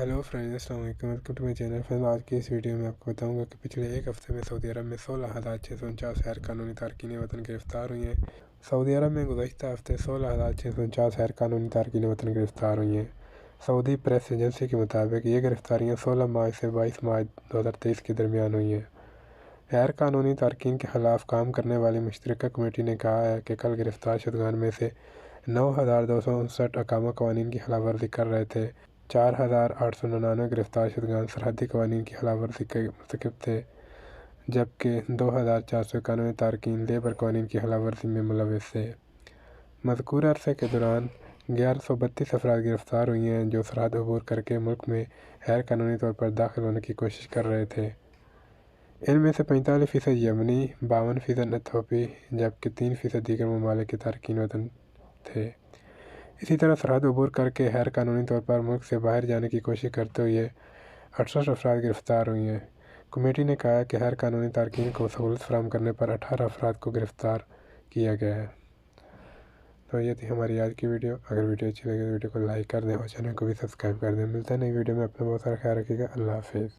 Hello friends, अस्सलाम वालेकुम, welcome to my channel. Friends, आज की इस वीडियो में आपको बताऊंगा कि पिछले एक हफ्ते में सऊदी अरब में 16,649 गैर कानूनी तारकीन वतन गिरफ्तार हुई हैं। सऊदी अरब में गुज़श्ता हफ्ते 16,649 गैर कानूनी तारकीन वतन गिरफ्तार हुई हैं। सऊदी प्रेस एजेंसी के मुताबिक ये गिरफ्तारियाँ 16 मार्च से 22 मार्च 2023 के दरमियान हुई हैं। गैर कानूनी तारकीन के ख़िलाफ़ काम करने वाली मुश्तरका कमेटी ने कहा है कि कल गिरफ्तार शुदगान में से 9,259 अकामा कवानीन की खिलाफ वर्जी कर रहे थे। 4,899 गिरफ्तार शुदगान सरहदी कवानीन की खिलाफ वर्जी के मुर्तकिब थे, जबकि 2,491 तारकीन लेबर कवानीन की खिलाफ वर्जी में मुलविस थे। मज़कूर अरसे के दौरान 1132 अफराद गिरफ्तार हुई हैं जो सरहद अबूर करके मुल्क में गैर कानूनी तौर पर दाखिल होने की कोशिश कर रहे थे। इनमें से 45% यमनी, 52% एथोपी, जबकि 3% दीगर ममालिक के तारकीन वतन थे। इसी तरह सरहद अबूर करके गैर कानूनी तौर पर मुल्क से बाहर जाने की कोशिश करते हुए 68 अफराद गिरफ्तार हुई हैं। कमेटी ने कहा कि गैर कानूनी तारकीन को सहूलत फराहम करने पर 18 अफराद को गिरफ्तार किया गया है। तो ये थी हमारी आज की वीडियो। अगर वीडियो अच्छी लगे तो वीडियो को लाइक कर दें और चैनल को भी सब्सक्राइब कर दें। मिलता है नई वीडियो में। अपना बहुत सारा ख्याल रखिएगा। अल्लाह हाफिज़।